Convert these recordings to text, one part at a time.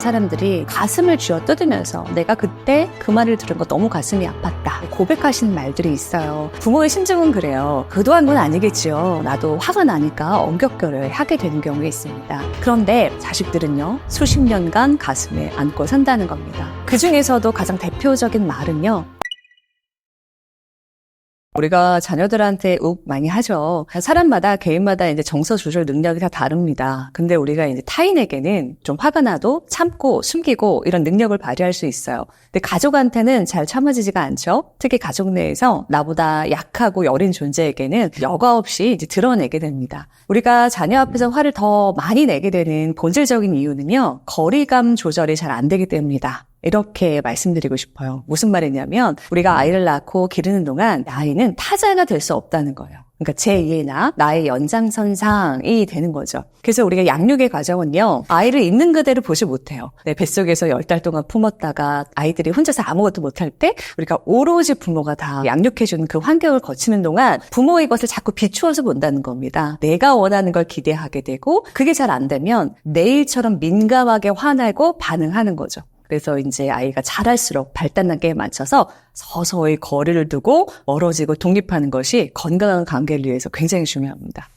사람들이 가슴을 쥐어 뜯으면서 내가 그때 그 말을 들은 거 너무 가슴이 아팠다 고백하시는 말들이 있어요. 부모의 심정은 그래요. 의도한 건 아니겠지요. 나도 화가 나니까 엄격결을 하게 되는 경우가 있습니다. 그런데 자식들은요, 수십 년간 가슴에 안고 산다는 겁니다. 그 중에서도 가장 대표적인 말은요, 우리가 자녀들한테 욱 많이 하죠. 사람마다 개인마다 이제 정서 조절 능력이 다 다릅니다. 근데 우리가 이제 타인에게는 좀 화가 나도 참고 숨기고 이런 능력을 발휘할 수 있어요. 근데 가족한테는 잘 참아지지가 않죠. 특히 가족 내에서 나보다 약하고 여린 존재에게는 여과 없이 이제 드러내게 됩니다. 우리가 자녀 앞에서 화를 더 많이 내게 되는 본질적인 이유는요, 거리감 조절이 잘 안 되기 때문이다. 이렇게 말씀드리고 싶어요. 무슨 말이냐면 우리가 아이를 낳고 기르는 동안 아이는 타자가 될 수 없다는 거예요. 그러니까 제2의 나의 연장선상이 되는 거죠. 그래서 우리가 양육의 과정은요, 아이를 있는 그대로 보지 못해요. 내 뱃속에서 10달 동안 품었다가 아이들이 혼자서 아무것도 못할 때 우리가 오로지 부모가 다 양육해주는 그 환경을 거치는 동안 부모의 것을 자꾸 비추어서 본다는 겁니다. 내가 원하는 걸 기대하게 되고 그게 잘 안 되면 내일처럼 민감하게 화나고 반응하는 거죠. 그래서 이제 아이가 자랄수록 발달 단계에 맞춰서 서서히 거리를 두고 멀어지고 독립하는 것이 건강한 관계를 위해서 굉장히 중요합니다.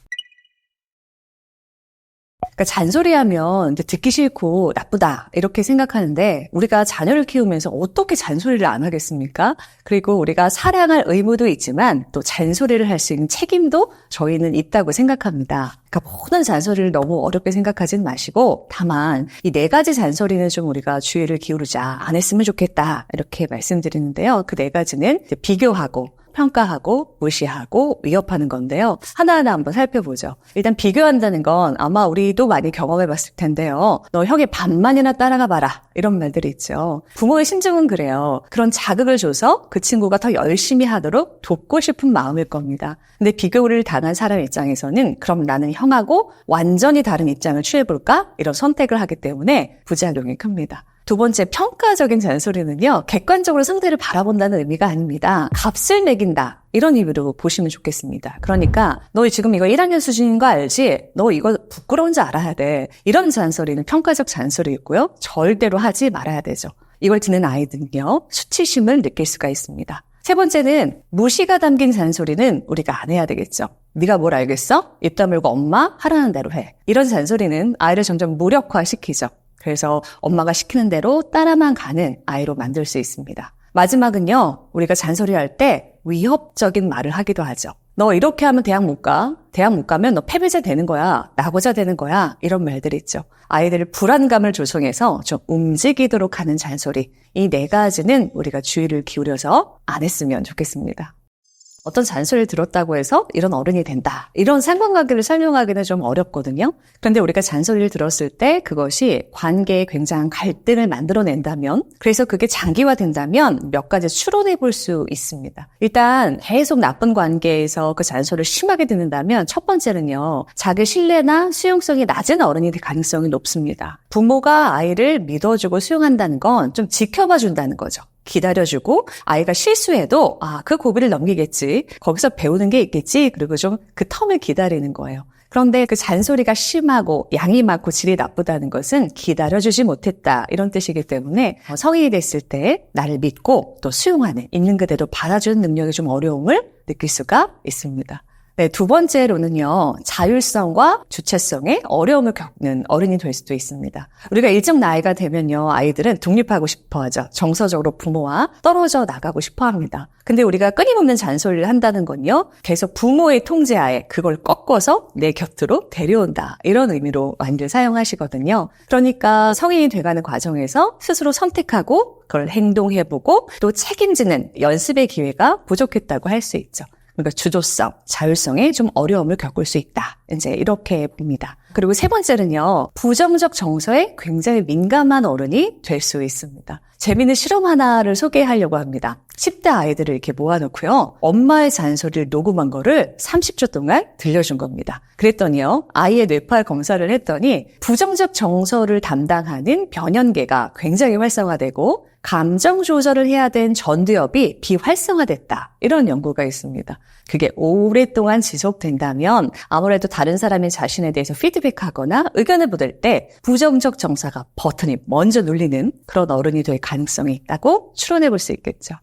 그러니까 잔소리하면 듣기 싫고 나쁘다 이렇게 생각하는데 우리가 자녀를 키우면서 어떻게 잔소리를 안 하겠습니까? 그리고 우리가 사랑할 의무도 있지만 또 잔소리를 할 수 있는 책임도 저희는 있다고 생각합니다. 그러니까 모든 잔소리를 너무 어렵게 생각하진 마시고 다만 이 4가지 잔소리는 좀 우리가 주의를 기울이자, 안 했으면 좋겠다 이렇게 말씀드리는데요. 그 4가지는 이제 비교하고 평가하고 무시하고 위협하는 건데요. 하나하나 한번 살펴보죠. 일단 비교한다는 건 아마 우리도 많이 경험해봤을 텐데요. 너 형의 반만이나 따라가 봐라 이런 말들이 있죠. 부모의 심정은 그래요. 그런 자극을 줘서 그 친구가 더 열심히 하도록 돕고 싶은 마음일 겁니다. 근데 비교를 당한 사람 입장에서는 그럼 나는 형하고 완전히 다른 입장을 취해볼까? 이런 선택을 하기 때문에 부작용이 큽니다. 2번째, 평가적인 잔소리는요, 객관적으로 상대를 바라본다는 의미가 아닙니다. 값을 매긴다 이런 의미로 보시면 좋겠습니다. 그러니까 너 지금 이거 1학년 수준인 거 알지? 너 이거 부끄러운 줄 알아야 돼. 이런 잔소리는 평가적 잔소리이고요, 절대로 하지 말아야 되죠. 이걸 듣는 아이들은요, 수치심을 느낄 수가 있습니다. 3번째는 무시가 담긴 잔소리는 우리가 안 해야 되겠죠. 네가 뭘 알겠어? 입 다물고 엄마 하라는 대로 해. 이런 잔소리는 아이를 점점 무력화시키죠. 그래서 엄마가 시키는 대로 따라만 가는 아이로 만들 수 있습니다. 마지막은요, 우리가 잔소리할 때 위협적인 말을 하기도 하죠. 너 이렇게 하면 대학 못 가. 대학 못 가면 너 패배자 되는 거야. 낙오자 되는 거야. 이런 말들이 있죠. 아이들을 불안감을 조성해서 좀 움직이도록 하는 잔소리. 이 4가지는 우리가 주의를 기울여서 안 했으면 좋겠습니다. 어떤 잔소리를 들었다고 해서 이런 어른이 된다. 이런 상관관계를 설명하기는 좀 어렵거든요. 그런데 우리가 잔소리를 들었을 때 그것이 관계에 굉장한 갈등을 만들어낸다면, 그래서 그게 장기화된다면 몇 가지 추론해 볼 수 있습니다. 일단 계속 나쁜 관계에서 그 잔소리를 심하게 듣는다면 첫 번째는요, 자기 신뢰나 수용성이 낮은 어른이 될 가능성이 높습니다. 부모가 아이를 믿어주고 수용한다는 건 좀 지켜봐 준다는 거죠. 기다려주고 아이가 실수해도 그 고비를 넘기겠지, 거기서 배우는 게 있겠지, 그리고 좀 그 텀을 기다리는 거예요. 그런데 그 잔소리가 심하고 양이 많고 질이 나쁘다는 것은 기다려주지 못했다 이런 뜻이기 때문에 성인이 됐을 때 나를 믿고 또 수용하는, 있는 그대로 받아주는 능력에 좀 어려움을 느낄 수가 있습니다. 네, 2번째로는요, 자율성과 주체성에 어려움을 겪는 어른이 될 수도 있습니다. 우리가 일정 나이가 되면요, 아이들은 독립하고 싶어 하죠. 정서적으로 부모와 떨어져 나가고 싶어 합니다. 근데 우리가 끊임없는 잔소리를 한다는 건요, 계속 부모의 통제하에 그걸 꺾어서 내 곁으로 데려온다 이런 의미로 많이들 사용하시거든요. 그러니까 성인이 돼가는 과정에서 스스로 선택하고 그걸 행동해보고 또 책임지는 연습의 기회가 부족했다고 할 수 있죠. 그러니까 주도성, 자율성에 좀 어려움을 겪을 수 있다. 이제 이렇게 봅니다. 그리고 3번째는요, 부정적 정서에 굉장히 민감한 어른이 될 수 있습니다. 재미있는 실험 하나를 소개하려고 합니다. 10대 아이들을 이렇게 모아놓고요, 엄마의 잔소리를 녹음한 거를 30초 동안 들려준 겁니다. 그랬더니요, 아이의 뇌파 검사를 했더니 부정적 정서를 담당하는 변연계가 굉장히 활성화되고 감정 조절을 해야 된 전두엽이 비활성화됐다. 이런 연구가 있습니다. 그게 오랫동안 지속된다면 아무래도 다른 사람의 자신에 대해서 피드백 피드백하거나 의견을 묻을 때 부정적 정사가 버튼이 먼저 눌리는 그런 어른이 될 가능성이 있다고 추론해 볼 수 있겠죠.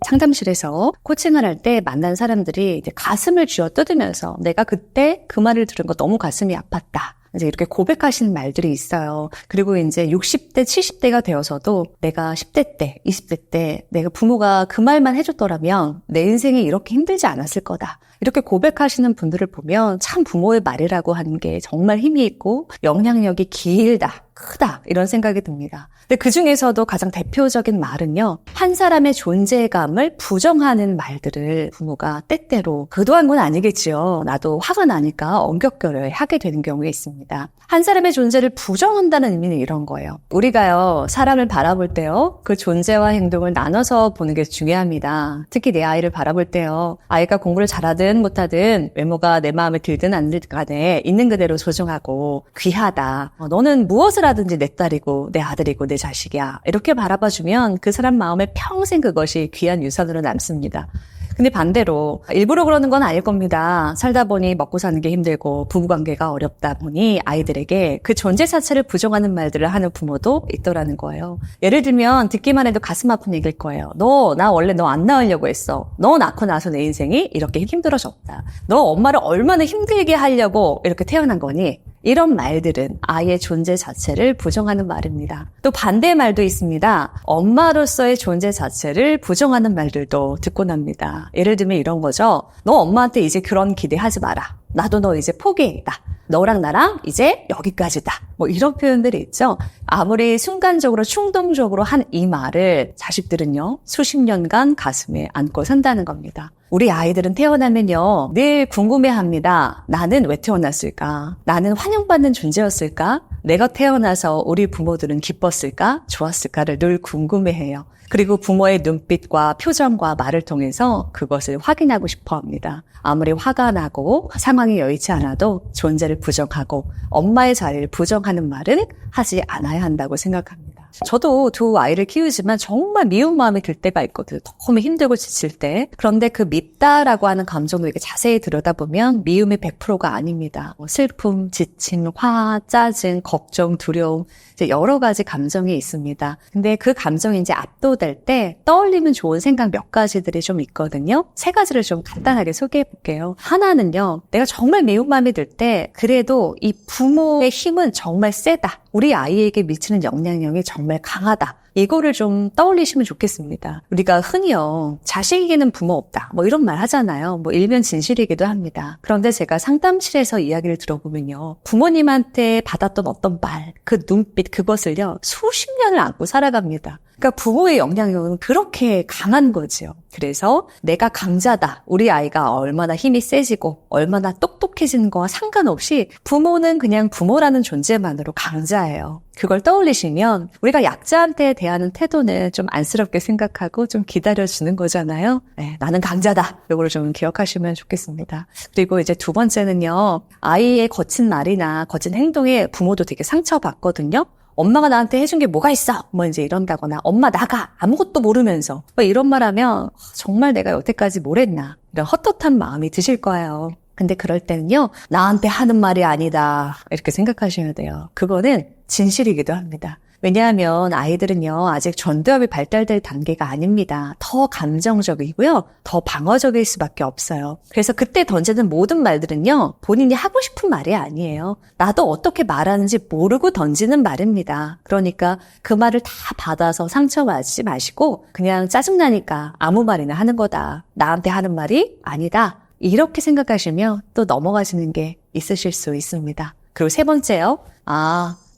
상담실에서 코칭을 할 때 만난 사람들이 이제 가슴을 쥐어 뜯으면서 내가 그때 그 말을 들은 거 너무 가슴이 아팠다. 이제 이렇게 고백하시는 말들이 있어요. 그리고 이제 60대, 70대가 되어서도 내가 10대 때, 20대 때 내가 부모가 그 말만 해줬더라면 내 인생이 이렇게 힘들지 않았을 거다. 이렇게 고백하시는 분들을 보면 참 부모의 말이라고 하는 게 정말 힘이 있고 영향력이 길다, 크다 이런 생각이 듭니다. 근데 그중에서도 가장 대표적인 말은요. 한 사람의 존재감을 부정하는 말들을 부모가 때때로 의도한 건 아니겠지요. 나도 화가 나니까 엄격결을 하게 되는 경우가 있습니다. 한 사람의 존재를 부정한다는 의미는 이런 거예요. 우리가요. 사람을 바라볼 때요. 그 존재와 행동을 나눠서 보는 게 중요합니다. 특히 내 아이를 바라볼 때요. 아이가 공부를 잘하든 못하든 외모가 내 마음에 들든 안 들든 간에 있는 그대로 소중하고 귀하다. 너는 무엇을 하든지 내 딸이고 내 아들이고 내 자식이야. 이렇게 바라봐주면 그 사람 마음에 평생 그것이 귀한 유산으로 남습니다. 근데 반대로 일부러 그러는 건 아닐 겁니다. 살다 보니 먹고 사는 게 힘들고 부부관계가 어렵다 보니 아이들에게 그 존재 자체를 부정하는 말들을 하는 부모도 있더라는 거예요. 예를 들면 듣기만 해도 가슴 아픈 얘기일 거예요. 나 원래 너 안 낳으려고 했어. 너 낳고 나서 내 인생이 이렇게 힘들어졌다. 너 엄마를 얼마나 힘들게 하려고 이렇게 태어난 거니? 이런 말들은 아이의 존재 자체를 부정하는 말입니다. 또 반대의 말도 있습니다. 엄마로서의 존재 자체를 부정하는 말들도 듣곤 합니다. 예를 들면 이런 거죠. 너 엄마한테 이제 그런 기대하지 마라. 나도 너 이제 포기했다. 너랑 나랑 이제 여기까지다. 뭐 이런 표현들이 있죠. 아무리 순간적으로 충동적으로 한 이 말을 자식들은요. 수십 년간 가슴에 안고 산다는 겁니다. 우리 아이들은 태어나면요. 늘 궁금해합니다. 나는 왜 태어났을까? 나는 환영받는 존재였을까? 내가 태어나서 우리 부모들은 기뻤을까? 좋았을까를 늘 궁금해해요. 그리고 부모의 눈빛과 표정과 말을 통해서 그것을 확인하고 싶어 합니다. 아무리 화가 나고 상황이 여의치 않아도 존재를 부정하고 엄마의 자리를 부정하는 말은 하지 않아야 한다고 생각합니다. 저도 두 아이를 키우지만 정말 미운 마음이 들 때가 있거든요. 너무 힘들고 지칠 때. 그런데 그 밉다라고 하는 감정도 이렇게 자세히 들여다보면 미움이 100%가 아닙니다. 슬픔, 지침, 화, 짜증, 걱정, 두려움 이제 여러 가지 감정이 있습니다. 근데 그 감정이 이제 압도될 때 떠올리면 좋은 생각 몇 가지들이 좀 있거든요. 세 가지를 좀 간단하게 소개해 볼게요. 하나는요. 내가 정말 미운 마음이 들 때 그래도 이 부모의 힘은 정말 세다. 우리 아이에게 미치는 영향력이 정말 강하다. 이거를 좀 떠올리시면 좋겠습니다. 우리가 흔히요. 자식에게는 부모 없다. 뭐 이런 말 하잖아요. 뭐 일면 진실이기도 합니다. 그런데 제가 상담실에서 이야기를 들어보면요. 부모님한테 받았던 어떤 말, 그 눈빛, 그것을요. 수십 년을 안고 살아갑니다. 그러니까 부모의 영향력은 그렇게 강한 거죠. 그래서 내가 강자다. 우리 아이가 얼마나 힘이 세지고 얼마나 똑똑해지는 거와 상관없이 부모는 그냥 부모라는 존재만으로 강자예요. 그걸 떠올리시면 우리가 약자한테 대하는 태도는 좀 안쓰럽게 생각하고 좀 기다려주는 거잖아요. 네, 나는 강자다. 이걸 좀 기억하시면 좋겠습니다. 그리고 이제 두 번째는요. 아이의 거친 말이나 거친 행동에 부모도 되게 상처받거든요. 엄마가 나한테 해준 게 뭐가 있어? 뭐 이제 이런다거나 엄마 나가 아무것도 모르면서 뭐 이런 말 하면 정말 내가 여태까지 뭘 했나 이런 헛헛한 마음이 드실 거예요. 근데 그럴 때는요. 나한테 하는 말이 아니다 이렇게 생각하셔야 돼요. 그거는 진실이기도 합니다. 왜냐하면 아이들은요. 아직 전두엽이 발달될 단계가 아닙니다. 더 감정적이고요. 더 방어적일 수밖에 없어요. 그래서 그때 던지는 모든 말들은요. 본인이 하고 싶은 말이 아니에요. 나도 어떻게 말하는지 모르고 던지는 말입니다. 그러니까 그 말을 다 받아서 상처받지 마시고 그냥 짜증나니까 아무 말이나 하는 거다. 나한테 하는 말이 아니다. 이렇게 생각하시면 또 넘어가시는 게 있으실 수 있습니다. 그리고 세 번째요.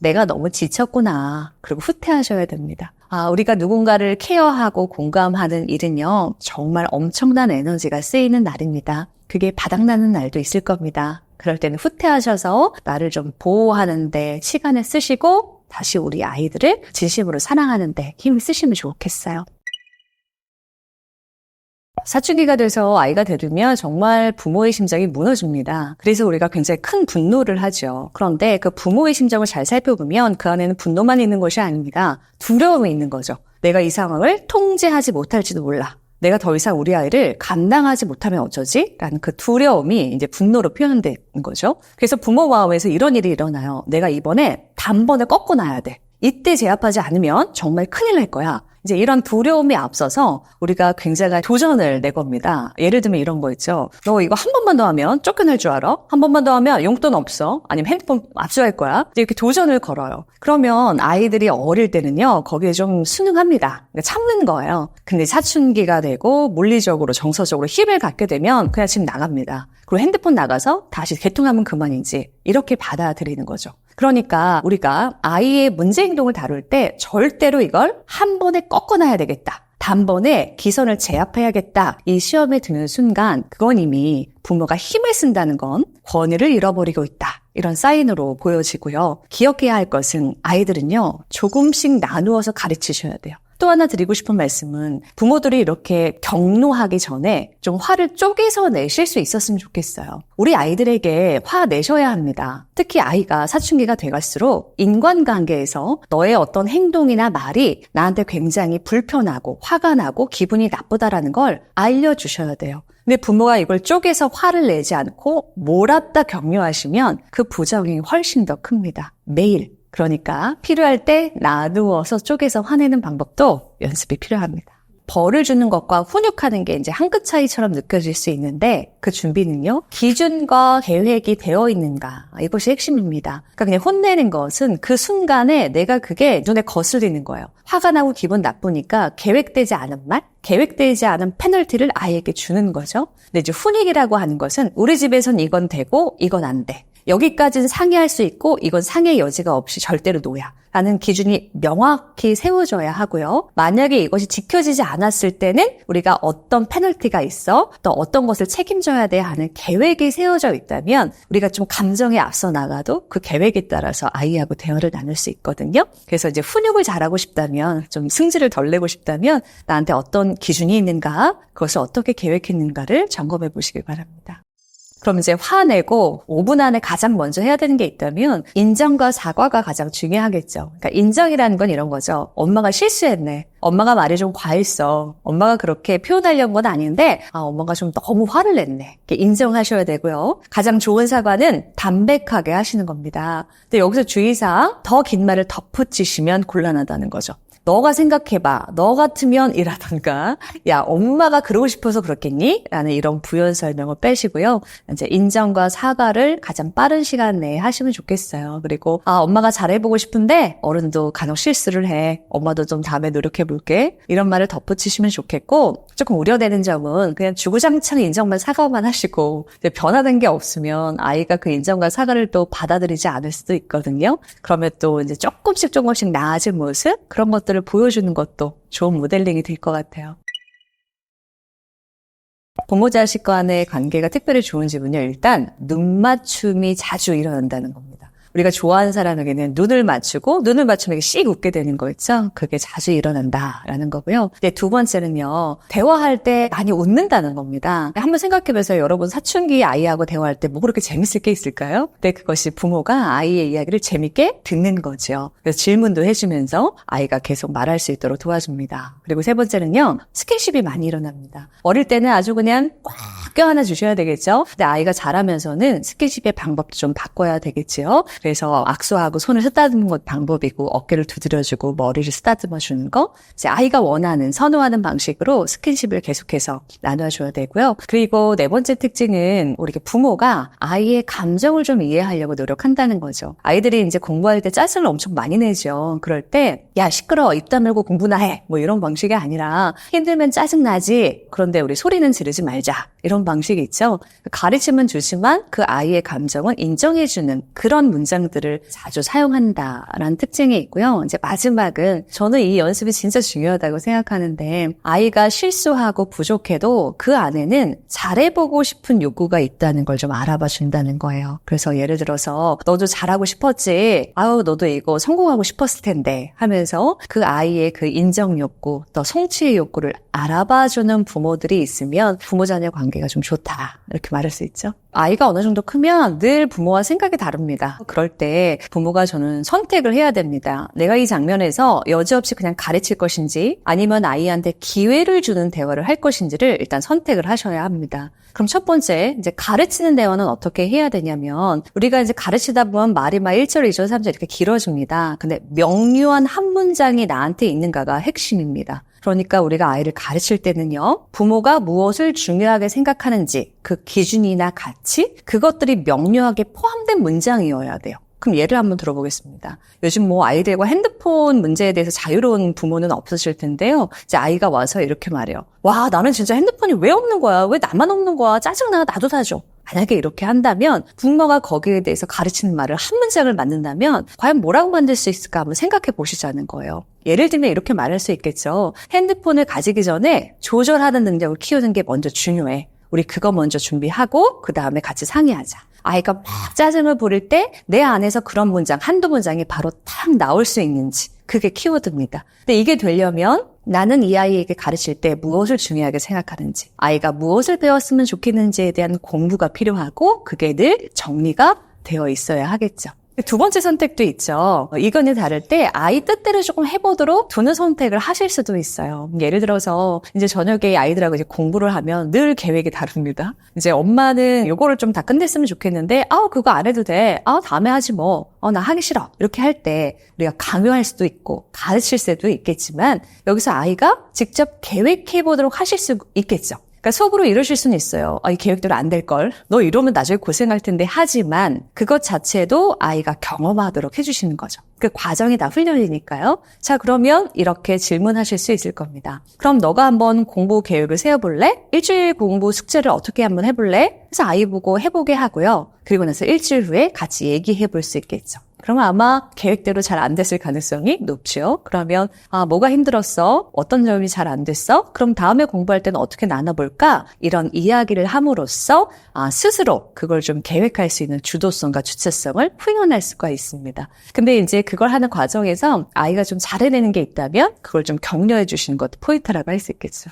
내가 너무 지쳤구나. 그리고 후퇴하셔야 됩니다. 우리가 누군가를 케어하고 공감하는 일은요. 정말 엄청난 에너지가 쓰이는 날입니다. 그게 바닥나는 날도 있을 겁니다. 그럴 때는 후퇴하셔서 나를 좀 보호하는 데 시간을 쓰시고 다시 우리 아이들을 진심으로 사랑하는 데 힘을 쓰시면 좋겠어요. 사춘기가 돼서 아이가 되면 정말 부모의 심장이 무너집니다. 그래서 우리가 굉장히 큰 분노를 하죠. 그런데 그 부모의 심정을 잘 살펴보면 그 안에는 분노만 있는 것이 아닙니다. 두려움이 있는 거죠. 내가 이 상황을 통제하지 못할지도 몰라. 내가 더 이상 우리 아이를 감당하지 못하면 어쩌지? 라는 그 두려움이 이제 분노로 표현되는 거죠. 그래서 부모 마음에서 이런 일이 일어나요. 내가 이번에 단번에 꺾고 나야 돼. 이때 제압하지 않으면 정말 큰일 날 거야. 이제 이런 두려움이 앞서서 우리가 굉장한 도전을 내겁니다. 예를 들면 이런 거 있죠. 너 이거 한 번만 더 하면 쫓겨날 줄 알아? 한 번만 더 하면 용돈 없어. 아니면 핸드폰 압수할 거야. 이렇게 도전을 걸어요. 그러면 아이들이 어릴 때는요, 거기에 좀 순응합니다. 그러니까 참는 거예요. 근데 사춘기가 되고 물리적으로 정서적으로 힘을 갖게 되면 그냥 집 나갑니다. 그리고 핸드폰 나가서 다시 개통하면 그만이지. 이렇게 받아들이는 거죠. 그러니까 우리가 아이의 문제 행동을 다룰 때 절대로 이걸 한 번에 꺾어놔야 되겠다. 단번에 기선을 제압해야겠다. 이 시험에 드는 순간 그건 이미 부모가 힘을 쓴다는 건 권위를 잃어버리고 있다. 이런 사인으로 보여지고요. 기억해야 할 것은 아이들은요, 조금씩 나누어서 가르치셔야 돼요. 또 하나 드리고 싶은 말씀은 부모들이 이렇게 경로하기 전에 좀 화를 쪼개서 내실 수 있었으면 좋겠어요. 우리 아이들에게 화 내셔야 합니다. 특히 아이가 사춘기가 돼갈수록 인간관계에서 너의 어떤 행동이나 말이 나한테 굉장히 불편하고 화가 나고 기분이 나쁘다라는 걸 알려주셔야 돼요. 근데 부모가 이걸 쪼개서 화를 내지 않고 몰았다 격려하시면 그 부작용이 훨씬 더 큽니다. 매일. 그러니까 필요할 때 나누어서 쪼개서 화내는 방법도 연습이 필요합니다. 벌을 주는 것과 훈육하는 게 이제 한 끗 차이처럼 느껴질 수 있는데 그 준비는요, 기준과 계획이 되어 있는가, 이것이 핵심입니다. 그러니까 그냥 혼내는 것은 그 순간에 내가 그게 눈에 거슬리는 거예요. 화가 나고 기분 나쁘니까 계획되지 않은 말, 계획되지 않은 페널티를 아이에게 주는 거죠. 근데 이제 훈육이라고 하는 것은 우리 집에선 이건 되고 이건 안 돼. 여기까지는 상의할 수 있고 이건 상의 여지가 없이 절대로 노야 라는 기준이 명확히 세워져야 하고요. 만약에 이것이 지켜지지 않았을 때는 우리가 어떤 페널티가 있어, 또 어떤 것을 책임져야 돼 하는 계획이 세워져 있다면 우리가 좀 감정에 앞서 나가도 그 계획에 따라서 아이하고 대화를 나눌 수 있거든요. 그래서 이제 훈육을 잘하고 싶다면, 좀 승질을 덜 내고 싶다면 나한테 어떤 기준이 있는가, 그것을 어떻게 계획했는가를 점검해 보시길 바랍니다. 그럼 이제 화내고 5분 안에 가장 먼저 해야 되는 게 있다면 인정과 사과가 가장 중요하겠죠. 그러니까 인정이라는 건 이런 거죠. 엄마가 실수했네. 엄마가 말이 좀 과했어. 엄마가 그렇게 표현하려는 건 아닌데 엄마가 좀 너무 화를 냈네. 이렇게 인정하셔야 되고요. 가장 좋은 사과는 담백하게 하시는 겁니다. 근데 여기서 주의사항, 더 긴 말을 덧붙이시면 곤란하다는 거죠. 너가 생각해봐. 너 같으면 이라던가, 야, 엄마가 그러고 싶어서 그렇겠니? 라는 이런 부연 설명을 빼시고요. 이제 인정과 사과를 가장 빠른 시간 내에 하시면 좋겠어요. 그리고, 엄마가 잘해보고 싶은데, 어른도 간혹 실수를 해. 엄마도 좀 다음에 노력해볼게. 이런 말을 덧붙이시면 좋겠고, 조금 우려되는 점은 그냥 주구장창 인정만 사과만 하시고, 이제 변화된 게 없으면 아이가 그 인정과 사과를 또 받아들이지 않을 수도 있거든요. 그러면 또 이제 조금씩 나아진 모습? 그런 것들을 보여주는 것도 좋은 모델링이 될 것 같아요. 부모 자식 간의 관계가 특별히 좋은 집은요, 일단 눈 맞춤이 자주 일어난다는 겁니다. 우리가 좋아하는 사람에게는 눈을 맞추고 눈을 맞추면 씩 웃게 되는 거 있죠? 그게 자주 일어난다라는 거고요. 근데 두 번째는요, 대화할 때 많이 웃는다는 겁니다. 한번 생각해보세요. 여러분 사춘기 아이하고 대화할 때 뭐 그렇게 재밌을 게 있을까요? 근데 그것이 부모가 아이의 이야기를 재밌게 듣는 거죠. 그래서 질문도 해주면서 아이가 계속 말할 수 있도록 도와줍니다. 그리고 세 번째는요, 스킨십이 많이 일어납니다. 어릴 때는 아주 그냥 꽉 껴안아 주셔야 되겠죠? 근데 아이가 자라면서는 스킨십의 방법도 좀 바꿔야 되겠지요? 그래서 악수하고 손을 쓰다듬는 것 방법이고, 어깨를 두드려주고 머리를 쓰다듬어주는 거, 이제 아이가 원하는, 선호하는 방식으로 스킨십을 계속해서 나눠줘야 되고요. 그리고 네 번째 특징은 우리 부모가 아이의 감정을 좀 이해하려고 노력한다는 거죠. 아이들이 이제 공부할 때 짜증을 엄청 많이 내죠. 그럴 때, 야, 시끄러워, 입 다물고 공부나 해, 뭐 이런 방식이 아니라, 힘들면 짜증나지, 그런데 우리 소리는 지르지 말자, 이런 방식이 있죠. 가르침은 주지만 그 아이의 감정은 인정해주는 그런 문장들을 자주 사용한다라는 특징이 있고요. 이제 마지막은 저는 이 연습이 진짜 중요하다고 생각하는데, 아이가 실수하고 부족해도 그 안에는 잘해보고 싶은 욕구가 있다는 걸 좀 알아봐 준다는 거예요. 그래서 예를 들어서 너도 잘하고 싶었지, 아우 너도 이거 성공하고 싶었을 텐데 하면서 그 아이의 그 인정 욕구, 또 성취의 욕구를 알아봐주는 부모들이 있으면 부모 자녀 관계가 좀 좋다, 이렇게 말할 수 있죠. 아이가 어느 정도 크면 늘 부모와 생각이 다릅니다. 그럴 때 부모가 저는 선택을 해야 됩니다. 내가 이 장면에서 여지없이 그냥 가르칠 것인지 아니면 아이한테 기회를 주는 대화를 할 것인지를 일단 선택을 하셔야 합니다. 그럼 첫 번째, 이제 가르치는 대화는 어떻게 해야 되냐면 우리가 이제 가르치다 보면 말이 막 1절, 2절, 3절 이렇게 길어집니다. 근데 명료한 한 문장이 나한테 있는가가 핵심입니다. 그러니까 우리가 아이를 가르칠 때는요, 부모가 무엇을 중요하게 생각하는지 그 기준이나 가치, 그것들이 명료하게 포함된 문장이어야 돼요. 그럼 예를 한번 들어보겠습니다. 요즘 뭐 아이들과 핸드폰 문제에 대해서 자유로운 부모는 없으실 텐데요. 이제 아이가 와서 이렇게 말해요. 와, 나는 진짜 핸드폰이 왜 없는 거야? 왜 나만 없는 거야? 짜증나, 나도 사줘. 만약에 이렇게 한다면 부모가 거기에 대해서 가르치는 말을 한 문장을 만든다면 과연 뭐라고 만들 수 있을까 한번 생각해 보시자는 거예요. 예를 들면 이렇게 말할 수 있겠죠. 핸드폰을 가지기 전에 조절하는 능력을 키우는 게 먼저 중요해. 우리 그거 먼저 준비하고 그 다음에 같이 상의하자. 아이가 막 짜증을 부릴 때 내 안에서 그런 문장, 한두 문장이 바로 탁 나올 수 있는지 그게 키워드입니다. 근데 이게 되려면 나는 이 아이에게 가르칠 때 무엇을 중요하게 생각하는지, 아이가 무엇을 배웠으면 좋겠는지에 대한 공부가 필요하고 그게 늘 정리가 되어 있어야 하겠죠. 두 번째 선택도 있죠. 이거는 다를 때 아이 뜻대로 조금 해보도록 두는 선택을 하실 수도 있어요. 예를 들어서 이제 저녁에 아이들하고 이제 공부를 하면 늘 계획이 다릅니다. 이제 엄마는 요거를 좀 다 끝냈으면 좋겠는데, 그거 안 해도 돼. 다음에 하지 뭐. 나 하기 싫어. 이렇게 할 때 우리가 강요할 수도 있고 가르칠 수도 있겠지만 여기서 아이가 직접 계획해보도록 하실 수 있겠죠. 그러니까 속으로 이러실 수는 있어요. 이 계획대로 안 될걸. 너 이러면 나중에 고생할 텐데. 하지만 그것 자체도 아이가 경험하도록 해주시는 거죠. 그 과정이 다 훈련이니까요. 자, 그러면 이렇게 질문하실 수 있을 겁니다. 그럼 너가 한번 공부 계획을 세워볼래? 일주일 공부 숙제를 어떻게 한번 해볼래? 그래서 아이 보고 해보게 하고요. 그리고 나서 일주일 후에 같이 얘기해볼 수 있겠죠. 그러면 아마 계획대로 잘 안 됐을 가능성이 높죠. 그러면 뭐가 힘들었어? 어떤 점이 잘 안 됐어? 그럼 다음에 공부할 때는 어떻게 나눠볼까? 이런 이야기를 함으로써 스스로 그걸 좀 계획할 수 있는 주도성과 주체성을 훈련할 수가 있습니다. 근데 이제 그걸 하는 과정에서 아이가 좀 잘해내는 게 있다면 그걸 좀 격려해 주시는 것도 포인트라고 할 수 있겠죠.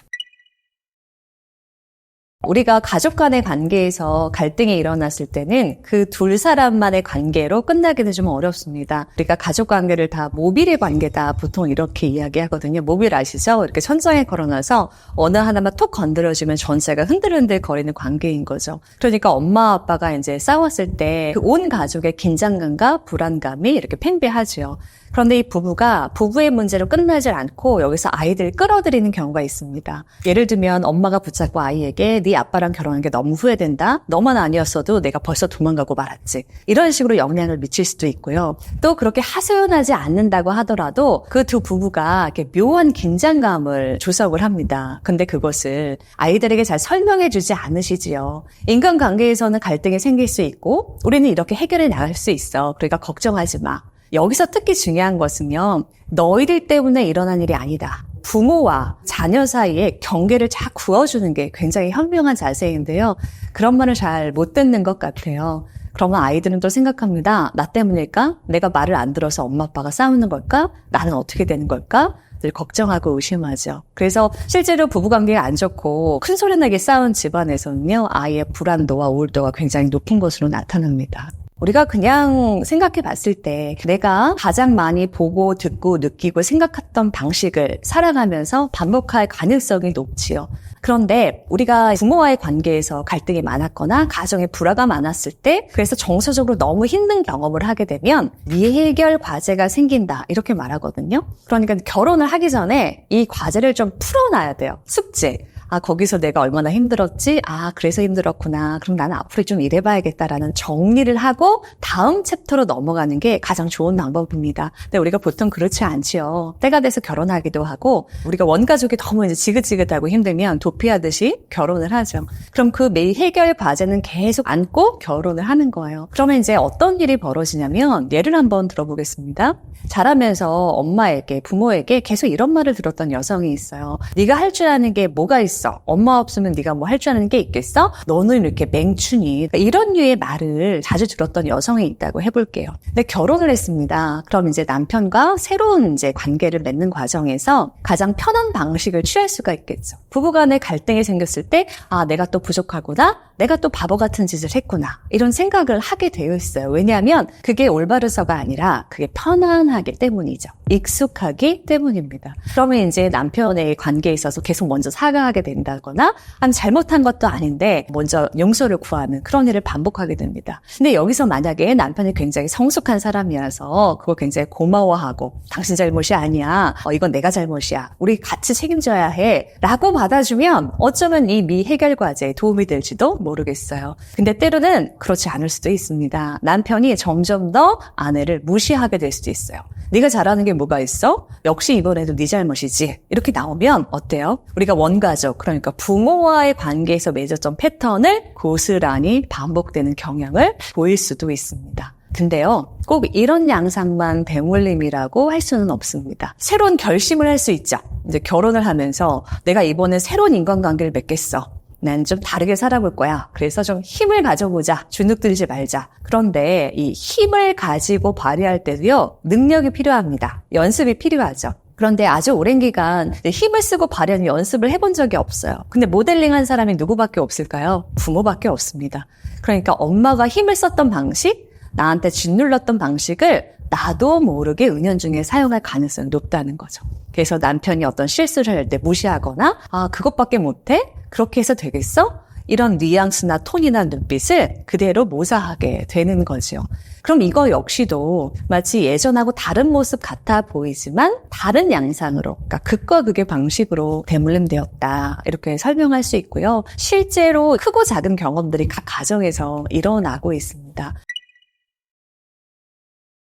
우리가 가족 간의 관계에서 갈등이 일어났을 때는 그 두 사람만의 관계로 끝나기는 좀 어렵습니다. 우리가 가족 관계를 다 모빌의 관계다 보통 이렇게 이야기하거든요. 모빌 아시죠? 이렇게 천장에 걸어놔서 어느 하나만 톡 건드려주면 전체가 흔들흔들 거리는 관계인 거죠. 그러니까 엄마 아빠가 이제 싸웠을 때 그 온 가족의 긴장감과 불안감이 이렇게 팽배하죠. 그런데 이 부부가 부부의 문제로 끝나질 않고 여기서 아이들을 끌어들이는 경우가 있습니다. 예를 들면 엄마가 붙잡고 아이에게 네 아빠랑 결혼한 게 너무 후회된다. 너만 아니었어도 내가 벌써 도망가고 말았지. 이런 식으로 영향을 미칠 수도 있고요. 또 그렇게 하소연하지 않는다고 하더라도 그 두 부부가 이렇게 묘한 긴장감을 조성을 합니다. 근데 그것을 아이들에게 잘 설명해 주지 않으시지요. 인간관계에서는 갈등이 생길 수 있고 우리는 이렇게 해결해 나갈 수 있어. 그러니까 걱정하지 마. 여기서 특히 중요한 것은요, 너희들 때문에 일어난 일이 아니다. 부모와 자녀 사이에 경계를 잘 그어주는 게 굉장히 현명한 자세인데요. 그런 말을 잘 못 듣는 것 같아요. 그러면 아이들은 또 생각합니다. 나 때문일까? 내가 말을 안 들어서 엄마 아빠가 싸우는 걸까? 나는 어떻게 되는 걸까? 늘 걱정하고 의심하죠. 그래서 실제로 부부관계가 안 좋고 큰 소리 나게 싸운 집안에서는요, 아이의 불안도와 우울도가 굉장히 높은 것으로 나타납니다. 우리가 그냥 생각해 봤을 때 내가 가장 많이 보고 듣고 느끼고 생각했던 방식을 살아가면서 반복할 가능성이 높지요. 그런데 우리가 부모와의 관계에서 갈등이 많았거나 가정에 불화가 많았을 때 그래서 정서적으로 너무 힘든 경험을 하게 되면 미해결 과제가 생긴다 이렇게 말하거든요. 그러니까 결혼을 하기 전에 이 과제를 좀 풀어놔야 돼요. 숙제. 거기서 내가 얼마나 힘들었지? 그래서 힘들었구나. 그럼 나는 앞으로 좀 이래봐야겠다라는 정리를 하고 다음 챕터로 넘어가는 게 가장 좋은 방법입니다. 근데 우리가 보통 그렇지 않지요. 때가 돼서 결혼하기도 하고 우리가 원가족이 너무 이제 지긋지긋하고 힘들면 도피하듯이 결혼을 하죠. 그럼 그 미해결 과제는 계속 안고 결혼을 하는 거예요. 그러면 이제 어떤 일이 벌어지냐면 예를 한번 들어보겠습니다. 자라면서 엄마에게 부모에게 계속 이런 말을 들었던 여성이 있어요. 네가 할 줄 아는 게 뭐가 있어? 있어? 엄마 없으면 네가 뭐 할 줄 아는 게 있겠어? 너는 이렇게 맹추니. 이런 류의 말을 자주 들었던 여성이 있다고 해볼게요. 근데 결혼을 했습니다. 그럼 이제 남편과 새로운 이제 관계를 맺는 과정에서 가장 편한 방식을 취할 수가 있겠죠. 부부간에 갈등이 생겼을 때 내가 또 부족하구나, 내가 또 바보 같은 짓을 했구나, 이런 생각을 하게 되어 있어요. 왜냐하면 그게 올바르서가 아니라 그게 편안하기 때문이죠. 익숙하기 때문입니다. 그러면 이제 남편의 관계에 있어서 계속 먼저 사과하게 된다거나 아니면 잘못한 것도 아닌데 먼저 용서를 구하는 그런 일을 반복하게 됩니다. 근데 여기서 만약에 남편이 굉장히 성숙한 사람이라서 그걸 굉장히 고마워하고 당신 잘못이 아니야, 이건 내가 잘못이야, 우리 같이 책임져야 해 라고 받아주면 어쩌면 이 미해결 과제에 도움이 될지도 모르겠어요. 근데 때로는 그렇지 않을 수도 있습니다. 남편이 점점 더 아내를 무시하게 될 수도 있어요. 네가 잘하는 게 뭐가 있어? 역시 이번에도 네 잘못이지. 이렇게 나오면 어때요? 우리가 원가족, 그러니까 부모와의 관계에서 맺었던 패턴을 고스란히 반복되는 경향을 보일 수도 있습니다. 근데요, 꼭 이런 양상만 배물림이라고 할 수는 없습니다. 새로운 결심을 할 수 있죠. 이제 결혼을 하면서 내가 이번에 새로운 인간관계를 맺겠어. 난 좀 다르게 살아볼 거야. 그래서 좀 힘을 가져보자. 주눅들지 말자. 그런데 이 힘을 가지고 발휘할 때도요, 능력이 필요합니다. 연습이 필요하죠. 그런데 아주 오랜 기간 힘을 쓰고 발휘하는 연습을 해본 적이 없어요. 근데 모델링한 사람이 누구밖에 없을까요? 부모밖에 없습니다. 그러니까 엄마가 힘을 썼던 방식, 나한테 짓눌렀던 방식을 나도 모르게 은연중에 사용할 가능성이 높다는 거죠. 그래서 남편이 어떤 실수를 할 때 무시하거나 그것밖에 못해? 그렇게 해서 되겠어? 이런 뉘앙스나 톤이나 눈빛을 그대로 모사하게 되는 거죠. 그럼 이거 역시도 마치 예전하고 다른 모습 같아 보이지만 다른 양상으로, 그러니까 극과 극의 방식으로 대물림되었다, 이렇게 설명할 수 있고요. 실제로 크고 작은 경험들이 각 가정에서 일어나고 있습니다.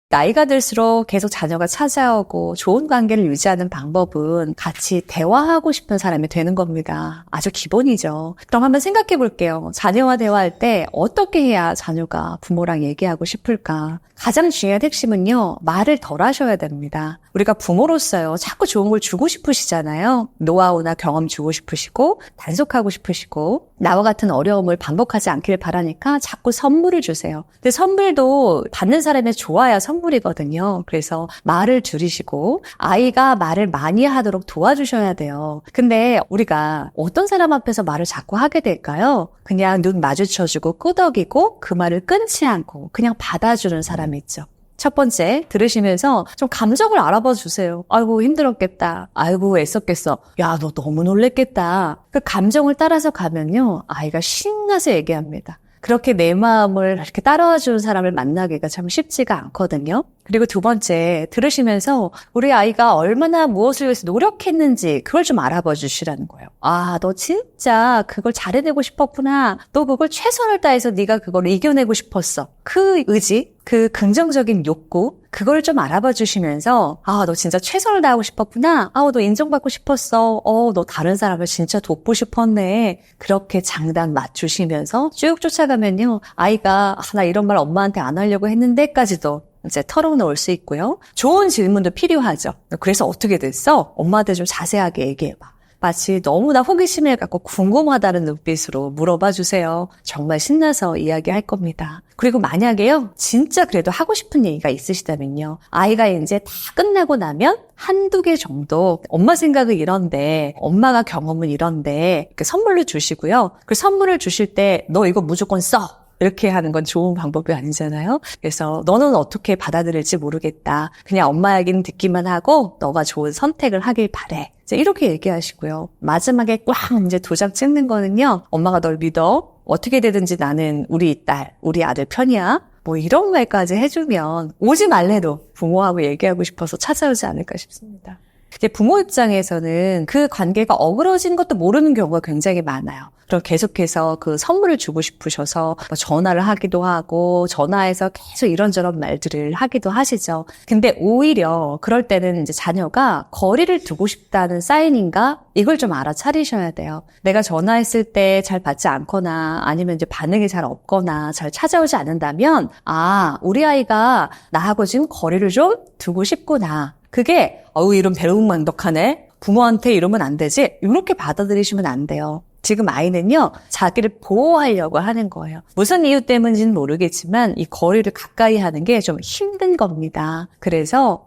나이가 들수록 계속 자녀가 찾아오고 좋은 관계를 유지하는 방법은 같이 대화하고 싶은 사람이 되는 겁니다. 아주 기본이죠. 그럼 한번 생각해 볼게요. 자녀와 대화할 때 어떻게 해야 자녀가 부모랑 얘기하고 싶을까? 가장 중요한 핵심은요, 말을 덜 하셔야 됩니다. 우리가 부모로서요, 자꾸 좋은 걸 주고 싶으시잖아요. 노하우나 경험 주고 싶으시고 단속하고 싶으시고 나와 같은 어려움을 반복하지 않기를 바라니까 자꾸 선물을 주세요. 근데 선물도 받는 사람이 좋아야 선물이거든요. 그래서 말을 줄이시고 아이가 말을 많이 하도록 도와주셔야 돼요. 근데 우리가 어떤 사람 앞에서 말을 자꾸 하게 될까요? 그냥 눈 마주쳐주고 끄덕이고 그 말을 끊지 않고 그냥 받아주는 사람이 있죠. 첫 번째, 들으시면서 좀 감정을 알아봐 주세요. 아이고 힘들었겠다. 아이고 애썼겠어. 야, 너 너무 놀랬겠다. 그 감정을 따라서 가면요, 아이가 신나서 얘기합니다. 그렇게 내 마음을 이렇게 따라와 주는 사람을 만나기가 참 쉽지가 않거든요. 그리고 두 번째, 들으시면서 우리 아이가 얼마나 무엇을 위해서 노력했는지 그걸 좀 알아봐 주시라는 거예요. 너 진짜 그걸 잘해내고 싶었구나. 너 그걸 최선을 다해서 네가 그걸 이겨내고 싶었어. 그 의지, 그 긍정적인 욕구, 그걸 좀 알아봐 주시면서 너 진짜 최선을 다하고 싶었구나. 너 인정받고 싶었어. 너 다른 사람을 진짜 돕고 싶었네. 그렇게 장단 맞추시면서 쭉 쫓아가면요, 아이가 나 이런 말 엄마한테 안 하려고 했는데까지도 이제 털어놓을 수 있고요. 좋은 질문도 필요하죠. 그래서 어떻게 됐어? 엄마한테 좀 자세하게 얘기해봐. 마치 너무나 호기심을 갖고 궁금하다는 눈빛으로 물어봐 주세요. 정말 신나서 이야기할 겁니다. 그리고 만약에요, 진짜 그래도 하고 싶은 얘기가 있으시다면요, 아이가 이제 다 끝나고 나면 한두 개 정도 엄마 생각은 이런데, 엄마가 경험은 이런데 이렇게 선물로 주시고요. 그 선물을 주실 때 너 이거 무조건 써. 이렇게 하는 건 좋은 방법이 아니잖아요. 그래서 너는 어떻게 받아들일지 모르겠다. 그냥 엄마 얘기는 듣기만 하고 너가 좋은 선택을 하길 바래. 이제 이렇게 얘기하시고요. 마지막에 꽉 이제 도장 찍는 거는요, 엄마가 널 믿어. 어떻게 되든지 나는 우리 딸, 우리 아들 편이야. 뭐 이런 말까지 해주면 오지 말래도 부모하고 얘기하고 싶어서 찾아오지 않을까 싶습니다. 이제 부모 입장에서는 그 관계가 어그러진 것도 모르는 경우가 굉장히 많아요. 그럼 계속해서 그 선물을 주고 싶으셔서 전화를 하기도 하고 전화해서 계속 이런저런 말들을 하기도 하시죠. 근데 오히려 그럴 때는 이제 자녀가 거리를 두고 싶다는 사인인가? 이걸 좀 알아차리셔야 돼요. 내가 전화했을 때 잘 받지 않거나 아니면 이제 반응이 잘 없거나 잘 찾아오지 않는다면 우리 아이가 나하고 지금 거리를 좀 두고 싶구나. 그게 이런 배웅망덕하네. 부모한테 이러면 안 되지? 이렇게 받아들이시면 안 돼요. 지금 아이는요, 자기를 보호하려고 하는 거예요. 무슨 이유 때문인지는 모르겠지만 이 거리를 가까이 하는 게 좀 힘든 겁니다. 그래서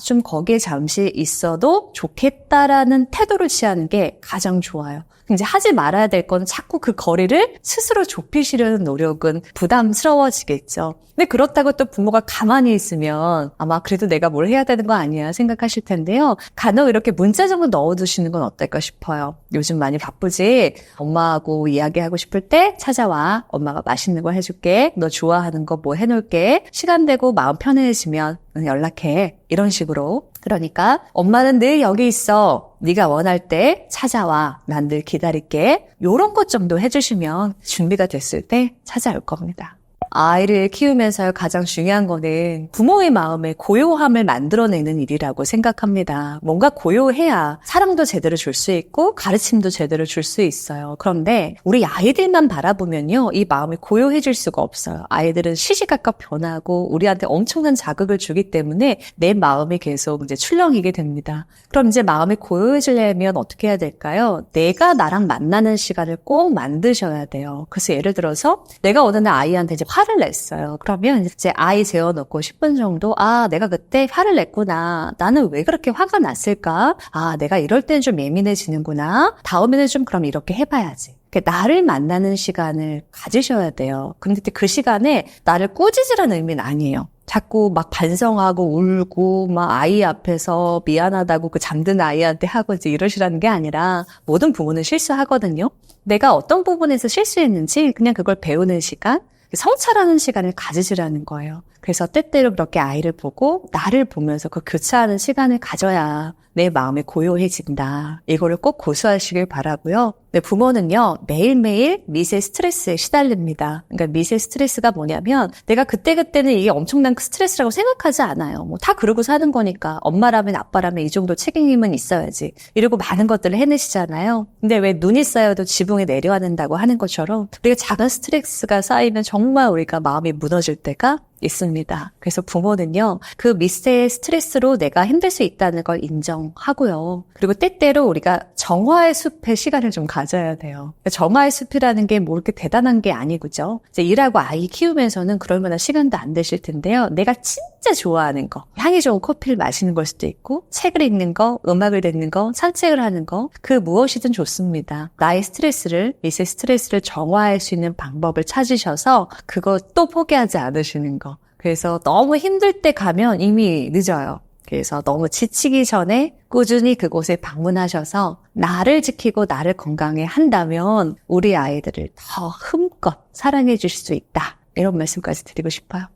좀 거기에 잠시 있어도 좋겠다라는 태도를 취하는 게 가장 좋아요. 이제 하지 말아야 될 건 자꾸 그 거리를 스스로 좁히시려는 노력은 부담스러워지겠죠. 근데 그렇다고 또 부모가 가만히 있으면 아마 그래도 내가 뭘 해야 되는 거 아니야 생각하실 텐데요. 간혹 이렇게 문자 정도 넣어두시는 건 어떨까 싶어요. 요즘 많이 바쁘지? 엄마하고 이야기하고 싶을 때 찾아와. 엄마가 맛있는 거 해줄게. 너 좋아하는 거 뭐 해놓을게. 시간 되고 마음 편해지면 연락해. 이런 식으로. 그러니까 엄마는 늘 여기 있어. 네가 원할 때 찾아와. 난 늘 기다릴게. 요런 것 정도 해주시면 준비가 됐을 때 찾아올 겁니다. 아이를 키우면서 가장 중요한 거는 부모의 마음에 고요함을 만들어내는 일이라고 생각합니다. 뭔가 고요해야 사랑도 제대로 줄 수 있고 가르침도 제대로 줄 수 있어요. 그런데 우리 아이들만 바라보면요, 이 마음이 고요해질 수가 없어요. 아이들은 시시각각 변하고 우리한테 엄청난 자극을 주기 때문에 내 마음이 계속 이제 출렁이게 됩니다. 그럼 이제 마음이 고요해지려면 어떻게 해야 될까요? 내가 나랑 만나는 시간을 꼭 만드셔야 돼요. 그래서 예를 들어서 내가 어느 날 아이한테 이제 화를 냈어요. 그러면 이제 아이 재워놓고 10분 정도 내가 그때 화를 냈구나. 나는 왜 그렇게 화가 났을까? 내가 이럴 때는 좀 예민해지는구나. 다음에는 좀 그럼 이렇게 해봐야지. 나를 만나는 시간을 가지셔야 돼요. 근데 그 시간에 나를 꾸짖으라는 의미는 아니에요. 자꾸 막 반성하고 울고 막 아이 앞에서 미안하다고 그 잠든 아이한테 하고 이제 이러시라는 게 아니라 모든 부모는 실수하거든요. 내가 어떤 부분에서 실수했는지 그냥 그걸 배우는 시간, 성찰하는 시간을 가지시라는 거예요. 그래서 때때로 그렇게 아이를 보고 나를 보면서 그 교차하는 시간을 가져야 내 마음이 고요해진다. 이거를 꼭 고수하시길 바라고요. 네, 부모는요, 매일매일 미세 스트레스에 시달립니다. 그러니까 미세 스트레스가 뭐냐면 내가 그때그때는 이게 엄청난 스트레스라고 생각하지 않아요. 뭐 다 그러고 사는 거니까 엄마라면 아빠라면 이 정도 책임은 있어야지. 이러고 많은 것들을 해내시잖아요. 근데 왜 눈이 쌓여도 지붕에 내려앉는다고 하는 것처럼 우리가 작은 스트레스가 쌓이면 정말 우리가 마음이 무너질 때가 있습니다. 그래서 부모는요, 그 미세 스트레스로 내가 힘들 수 있다는 걸 인정하고요. 그리고 때때로 우리가 정화의 숲의 시간을 좀 가져야 돼요. 정화의 숲이라는 게 뭐 이렇게 대단한 게 아니고죠. 이제 일하고 아이 키우면서는 그럴 만한 시간도 안 되실 텐데요. 내가 진짜 좋아하는 거, 향이 좋은 커피를 마시는 걸 수도 있고, 책을 읽는 거, 음악을 듣는 거, 산책을 하는 거, 그 무엇이든 좋습니다. 나의 스트레스를, 미세 스트레스를 정화할 수 있는 방법을 찾으셔서 그것도 포기하지 않으시는 거. 그래서 너무 힘들 때 가면 이미 늦어요. 그래서 너무 지치기 전에 꾸준히 그곳에 방문하셔서 나를 지키고 나를 건강해 한다면 우리 아이들을 더 흠껏 사랑해 주실 수 있다. 이런 말씀까지 드리고 싶어요.